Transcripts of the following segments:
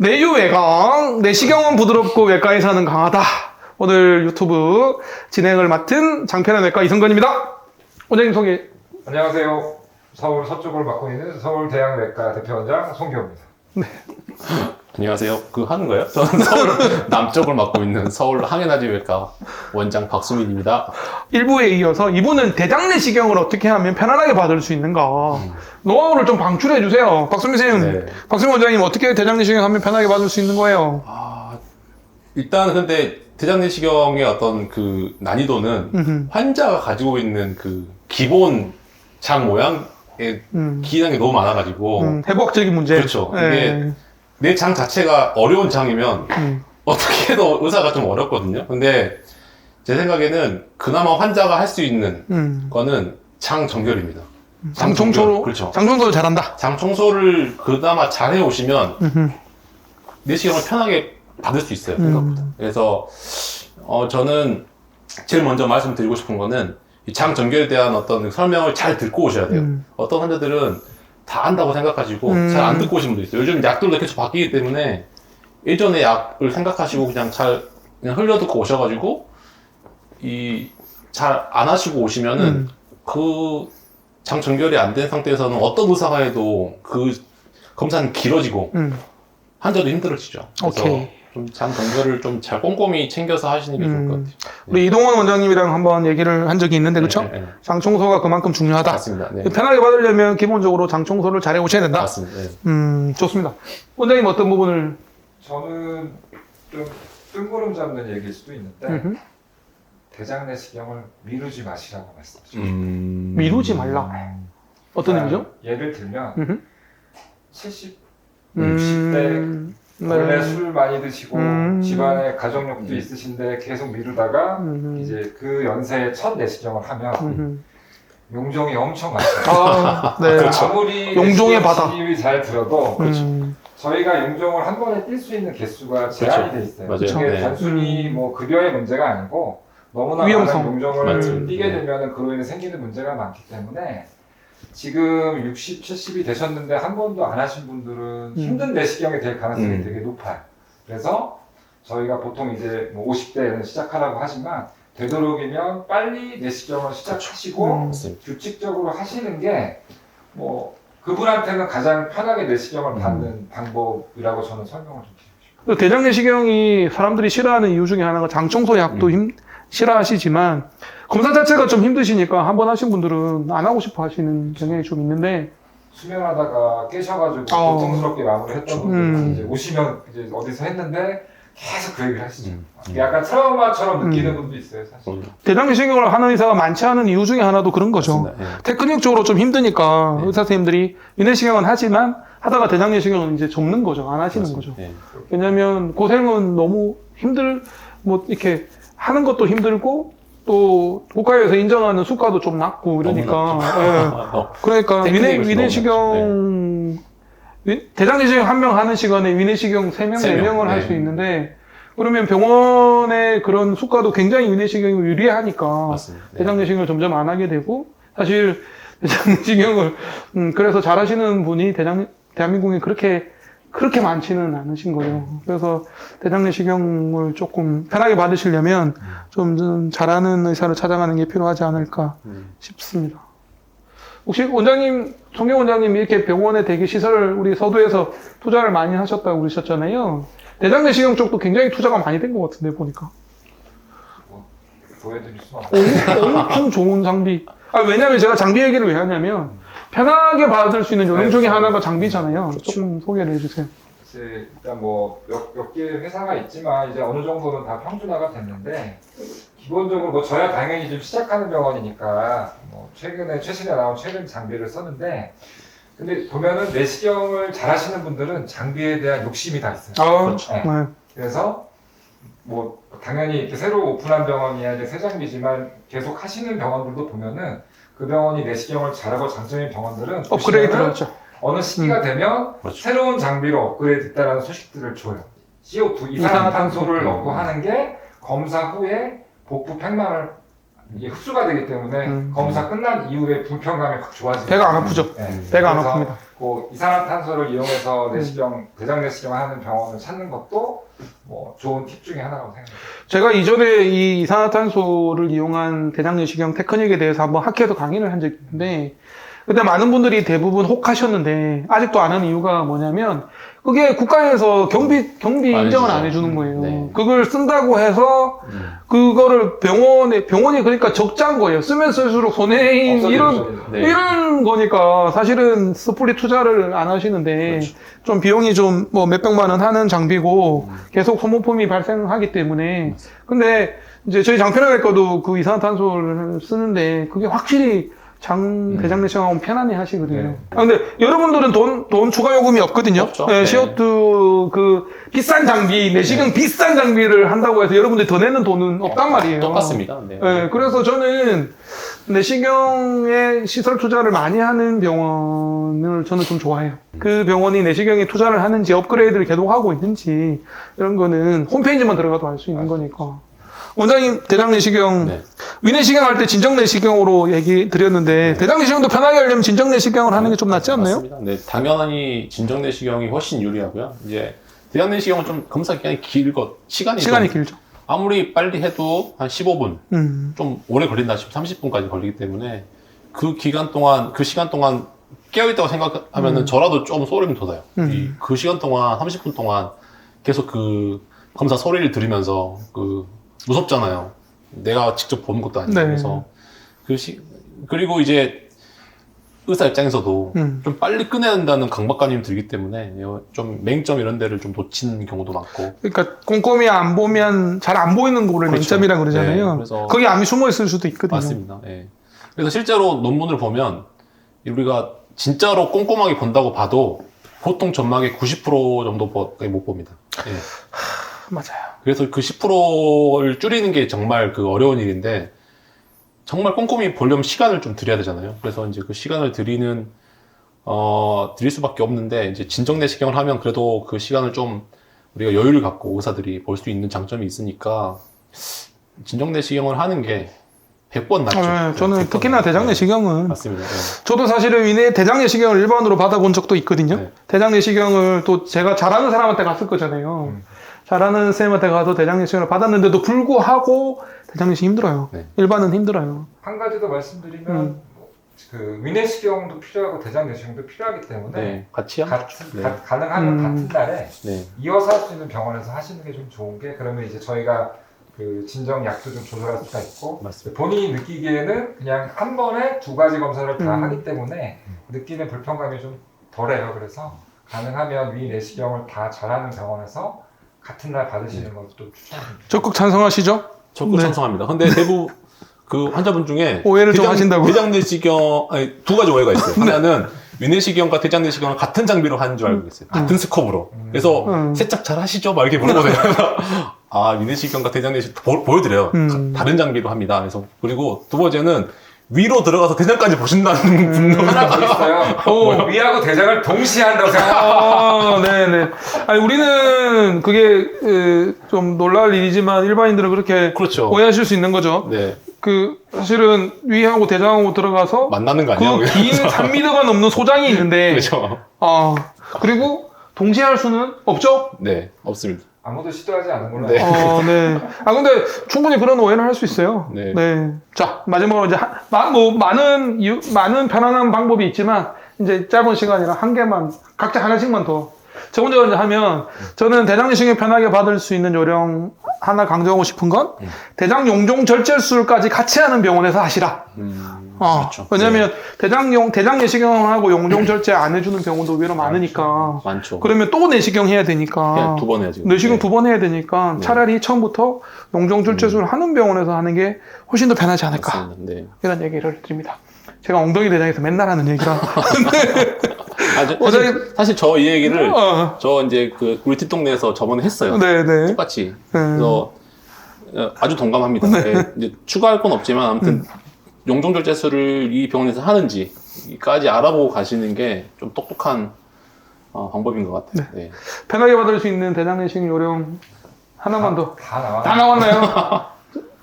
내유외강, 내시경은 부드럽고 외과에서는 강하다. 오늘 유튜브 진행을 맡은 장편한 외과 이성건입니다. 원장님 소개. 안녕하세요. 서울 서쪽을 맡고 있는 서울대학외과 대표원장 송기호입니다. 네. 안녕하세요. 그거 하는 거예요? 저는 서울 남쪽을 맡고 있는 서울 항해나지외과 원장 박수민입니다. 1부에 이어서 2부는 대장 내시경을 어떻게 하면 편안하게 받을 수 있는가. 노하우를 좀 방출해 주세요. 박수민 선생님, 네. 박수민 원장님 어떻게 대장 내시경 하면 편하게 받을 수 있는 거예요? 일단 근데 대장 내시경의 어떤 그 난이도는 환자가 가지고 있는 그 기본 장 모양의 기능이 너무 많아가지고 해부학적인 문제. 그렇죠. 예. 이게 내 장 자체가 어려운 장이면 어떻게 해도 의사가 좀 어렵거든요. 근데 제 생각에는 그나마 환자가 할 수 있는 거는 장 정결입니다. 장 청소로, 그렇죠. 장 청소를 잘한다. 장 청소를 그나마 잘 해오시면 내시경을 편하게 받을 수 있어요, 생각보다. 그래서 저는 제일 먼저 말씀드리고 싶은 거는 이 장 정결에 대한 어떤 설명을 잘 듣고 오셔야 돼요. 어떤 환자들은 다 안다고 생각하시고 잘 안 듣고 오신 분도 있어요. 요즘 약들도 계속 바뀌기 때문에 예전에 약을 생각하시고 그냥 그냥 흘려듣고 오셔가지고 잘 안 하시고 오시면은 그 장 정결이 안 된 상태에서는 어떤 의사가 해도 그 검사는 길어지고 환자도 힘들어지죠. 그래서 오케이. 좀 장 정결을 좀 잘 꼼꼼히 챙겨서 하시는 게 좋을 것 같아요. 우리 이동원 원장님이랑 한번 얘기를 한 적이 있는데, 그렇죠? 네. 장 청소가 그만큼 중요하다. 맞습니다. 네. 편하게 받으려면 기본적으로 장 청소를 잘 해 오셔야 된다. 맞습니다. 네. 좋습니다. 원장님 어떤 부분을? 저는 좀 뜬구름 잡는 얘기일 수도 있는데 대장 내시경을 미루지 마시라고 말씀드립니다. 미루지 말라. 어떤 의미죠? 예를 들면 음흠. 70, 음, 60대 원래 술 많이 드시고 집안에 가정력도 음. 있으신데 계속 미루다가 이제 그 연세에 첫 내시경을 하면 용종이 엄청 많아요. 네. 그렇죠. 아무리 용종의 바다. 시집이 잘 들어도 음, 저희가 용종을 한 번에 뛸 수 있는 개수가 제한이 그렇죠. 돼 있어요. 맞아요. 이게 네. 단순히 뭐 급여의 문제가 아니고 너무나 위험성. 많은 용종을 맞죠. 띄게 네. 되면 그로 인해 생기는 문제가 많기 때문에 지금 60, 70이 되셨는데 한 번도 안 하신 분들은 힘든 내시경이 될 가능성이 되게 높아요. 그래서 저희가 보통 이제 뭐 50대에는 시작하라고 하지만 되도록이면 빨리 내시경을 시작하시고 맞습니다. 규칙적으로 하시는 게 뭐 그분한테는 가장 편하게 내시경을 받는 방법이라고 저는 설명을 좀 드리고 싶어요. 대장 내시경이 사람들이 싫어하는 이유 중에 하나가 장 청소 약도 싫어하시지만 검사 자체가 좀 힘드시니까 한 번 하신 분들은 안 하고 싶어 하시는 경향이 좀 있는데 수면하다가 깨셔가지고 고통스럽게 마무리했던 분들은 이제 오시면 이제 어디서 했는데 계속 그 얘기를 하시죠. 약간 트라우마처럼 느끼는 분도 있어요, 사실. 대장 내시경을 하는 의사가 많지 않은 이유 중에 하나도 그런 거죠. 맞습니다. 네. 테크닉적으로 좀 힘드니까 의사 선생님들이 위내시경은 하지만 하다가 대장 내시경은 이제 접는 거죠. 안 하시는 거죠. 네. 왜냐면 고생은 너무 뭐 이렇게 하는 것도 힘들고 또 국가에서 인정하는 수가도 좀 낮고 이러니까. 예. 그러니까 테크닉을 위내시경 대장 내시경 한 명 하는 시간에 위내시경 3명, 4명을 할 수 네. 있는데 그러면 병원의 그런 수가도 굉장히 위내시경이 유리하니까 맞습니다. 네. 대장 내시경을 점점 안 하게 되고 사실 대장 내시경을 그래서 잘하시는 분이 대한민국에 그렇게 많지는 않으신 거예요. 그래서 대장 내시경을 조금 편하게 받으시려면 좀 잘하는 의사를 찾아가는 게 필요하지 않을까 싶습니다. 혹시 원장님, 송경 원장님 이렇게 병원에 대기 시설을 우리 서두에서 투자를 많이 하셨다고 그러셨잖아요. 대장 내시경 쪽도 굉장히 투자가 많이 된 것 같은데 보니까. 뭐 보여드릴 수는 없어요. 엄청 좋은 장비. 왜냐면 제가 장비 얘기를 왜 하냐면 편하게 받을 수 있는 요령 중에 하나가 장비잖아요. 조금 소개를 해주세요. 이제 일단 뭐 몇 개 회사가 있지만 이제 어느 정도는 다 평준화가 됐는데 기본적으로 뭐 저야 당연히 좀 시작하는 병원이니까 뭐 최신에 나온 최근 장비를 썼는데 근데 보면은 내시경을 잘 하시는 분들은 장비에 대한 욕심이 다 있어요. 그렇죠. 네. 그래서 뭐 당연히 이렇게 새로 오픈한 병원이야 이제 새 장비지만 계속 하시는 병원들도 보면은 그 병원이 내시경을 잘하고 장점인 병원들은 업그레이드를 하죠. 어느 시기가 되면 맞죠. 새로운 장비로 업그레이드 됐다는 소식들을 줘요. CO2 이산화탄소를 넣고 하는 게 검사 후에 복부 팽만을 이게 흡수가 되기 때문에 검사 끝난 이후에 불편감이 확 좋아지고 배가 안 아프죠. 네. 배가 안 그래서 아픕니다. 그 이산화탄소를 이용해서 내시경, 대장 내시경을 하는 병원을 찾는 것도 뭐 좋은 팁 중에 하나라고 생각합니다. 제가 이전에 이 이산화탄소를 이용한 대장 내시경 테크닉에 대해서 한번 학회에서 강의를 한 적이 있는데 그때 많은 분들이 대부분 혹하셨는데 아직도 안 하는 이유가 뭐냐면 그게 국가에서 경비 인정을 안 해주는 거예요. 네. 그걸 쓴다고 해서 그거를 병원이 그러니까 적자인 거예요. 쓰면 쓸수록 손해인 네. 이런 거니까 사실은 섣불리 투자를 안 하시는데 그렇죠. 좀 비용이 좀 뭐 몇백만 원 하는 장비고 계속 소모품이 발생하기 때문에 근데 이제 저희 장편외과도 그 이산화탄소를 쓰는데 그게 확실히 대장 내시경하고 편안해 하시거든요. 네. 근데 여러분들은 돈 추가 요금이 없거든요. 없죠. 네, 네. 시어트 그 비싼 장비, 내시경 비싼 장비를 한다고 해서 여러분들이 더 내는 돈은 없단 말이에요. 똑같습니다. 네. 네, 그래서 저는 내시경에 시설 투자를 많이 하는 병원을 저는 좀 좋아해요. 그 병원이 내시경에 투자를 하는지 업그레이드를 계속 하고 있는지 이런 거는 홈페이지만 들어가도 알 수 있는 거니까. 원장님 대장 내시경 네. 위내시경 할 때 진정 내시경으로 얘기 드렸는데 대장 내시경도 편하게 하려면 진정 내시경을 하는 게 좀 낫지 않나요? 맞습니다. 네, 당연히 진정 내시경이 훨씬 유리하고요. 이제 대장 내시경은 좀 검사 기간이 시간이 좀 길죠. 아무리 빨리 해도 한 15분, 음. 좀 오래 걸린다 싶으면 30분까지 걸리기 때문에 그 시간 동안 깨어있다고 생각하면은 저라도 좀 소름이 돋아요. 그 시간 동안, 30분 동안 계속 그 검사 소리를 들으면서 무섭잖아요. 내가 직접 보는 것도 아니고. 네. 그래서 그리고 이제 의사 입장에서도 좀 빨리 끝내야 된다는 강박관념이 들기 때문에 좀 맹점 이런 데를 좀 놓치는 경우도 많고. 그러니까 꼼꼼히 안 보면 잘 안 보이는 거를 그렇죠. 맹점이라 그러잖아요. 네, 그래서- 거기 암이 숨어 있을 수도 있거든요. 맞습니다. 예. 그래서 실제로 논문을 보면 우리가 진짜로 꼼꼼하게 본다고 봐도 보통 점막의 90% 정도밖에 못 봅니다. 예. 맞아요. 그래서 그 10%를 줄이는 게 정말 어려운 일인데 정말 꼼꼼히 보려면 시간을 좀 들여야 되잖아요. 그래서 이제 그 시간을 드릴 수밖에 없는데 이제 진정 내시경을 하면 그래도 그 시간을 좀 우리가 여유를 갖고 의사들이 볼 수 있는 장점이 있으니까 진정 내시경을 하는 게 100번 낫죠. 네, 저는 100번 특히나 낫죠. 대장 내시경은 맞습니다. 네. 저도 사실은 위내 대장 내시경을 일반으로 받아본 적도 있거든요. 네. 대장 내시경을 또 제가 잘하는 사람한테 갔을 거잖아요. 잘하는 쌤한테 가서 대장 내시경을 받았는데도 불구하고 대장 내시경 힘들어요. 네. 일반은 힘들어요. 한 가지 더 말씀드리면 그 위내시경도 필요하고 대장 내시경도 필요하기 때문에 네, 같이 하면 가능하면 같은 날에 네. 이어서 할 수 있는 병원에서 하시는 게 좀 좋은 게 그러면 이제 저희가 그 진정 약도 좀 조절할 수가 있고 맞습니다. 본인이 느끼기에는 그냥 한 번에 두 가지 검사를 다 하기 때문에 느끼는 불편감이 좀 덜해요. 그래서 가능하면 위 내시경을 다 잘하는 병원에서 같은 날 받으시는 것도 추천드립니다. 적극 찬성하시죠? 적극 네. 찬성합니다. 근데 대부분 그 환자분 중에 오해를 좀 하신다고요? 대장 내시경 두 가지 오해가 있어요. 하나는 위내시경과 대장 내시경을 같은 장비로 하는 줄 알고 있어요. 같은 스컵으로. 그래서 세척 잘 하시죠? 막 이렇게 물어보세요. 아, 위내시경과 대장 내시경 보여드려요. 다른 장비로 합니다. 그래서 그리고 두 번째는 위로 들어가서 대장까지 보신다는 분도 하나 더 있어요. 위하고 대장을 동시에 한다고 생각합니다. 네네. 아니, 우리는 그게, 좀 놀랄 일이지만 일반인들은 그렇게 그렇죠. 오해하실 수 있는 거죠. 네. 사실은 위하고 대장하고 들어가서 만나는 거 아니에요? 그 긴 3m가 넘는 소장이 있는데, 그렇죠. 그리고 동시에 할 수는 없죠? 네, 없습니다. 아무도 시도하지 않은 걸로 네. 알고 네. 근데 충분히 그런 오해는 할 수 있어요. 네. 자, 마지막으로 이제 많은 편안한 방법이 있지만 이제 짧은 시간이라 한 개만 각자 하나씩만 더. 저 혼자 이제 하면 저는 대장 내시경 편하게 받을 수 있는 요령 하나 강조하고 싶은 건 대장 용종 절제술까지 같이 하는 병원에서 하시라. 그렇죠. 왜냐면 대장 내시경하고 용종 절제 안 해주는 병원도 의외로 많으니까. 많죠. 그러면 또 내시경 해야 되니까. 두 번 해야지. 내시경 두 번 해야 되니까 차라리 처음부터 용종 절제술을 하는 병원에서 하는 게 훨씬 더 편하지 않을까. 맞습니다. 네. 이런 얘기를 드립니다. 제가 엉덩이 대장에서 맨날 하는 얘기라. 사실 저 이 얘기를 어. 저 이제 우리 뒷동네에서 저번에 했어요. 네네. 똑같이. 그래서 아주 동감합니다. 네, 이제 추가할 건 없지만 아무튼 용종절제술을 이 병원에서 하는지까지 알아보고 가시는 게 좀 똑똑한 방법인 것 같아요. 네. 편하게 받을 수 있는 대장 내시경 요령 하나만 더. 다 나와. 다 나왔나요?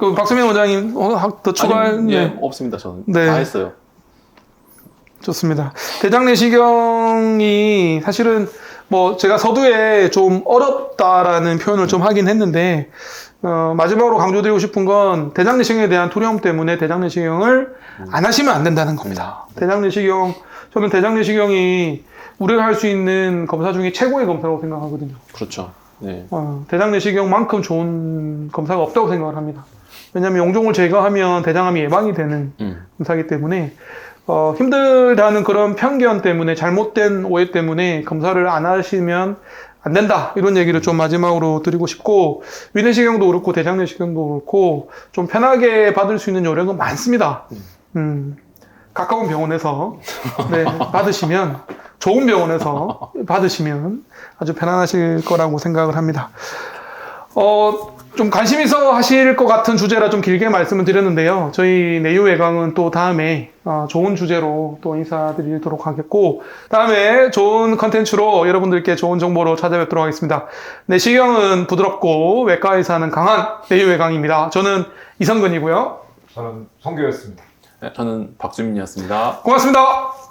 그 박수민 원장님 더 추가할 아니, 예, 네. 없습니다. 저는 네. 다 했어요. 좋습니다. 대장 내시경이 사실은 뭐 제가 서두에 좀 어렵다라는 표현을 좀 하긴 했는데 마지막으로 강조드리고 싶은 건 대장 내시경에 대한 두려움 때문에 대장 내시경을 안 하시면 안 된다는 겁니다. 대장 내시경 저는 대장 내시경이 우리가 할 수 있는 검사 중에 최고의 검사라고 생각하거든요. 그렇죠. 네. 대장 내시경만큼 좋은 검사가 없다고 생각을 합니다. 왜냐하면 용종을 제거하면 대장암이 예방이 되는 검사이기 때문에 힘들다는 그런 편견 때문에 잘못된 오해 때문에 검사를 안 하시면 안 된다 이런 얘기를 좀 마지막으로 드리고 싶고 위내시경도 그렇고 대장 내시경도 그렇고 좀 편하게 받을 수 있는 요령은 많습니다. 가까운 병원에서 네, 받으시면 좋은 병원에서 받으시면 아주 편안하실 거라고 생각을 합니다. 좀 관심 있어 하실 것 같은 주제라 좀 길게 말씀을 드렸는데요. 저희 내유외강은 또 다음에 좋은 주제로 또 인사드리도록 하겠고 다음에 좋은 컨텐츠로 여러분들께 좋은 정보로 찾아뵙도록 하겠습니다. 내시경은 부드럽고 외과 의사는 강한 내유외강입니다. 저는 이성근이고요. 저는 송교였습니다. 네, 저는 박주민이었습니다. 고맙습니다.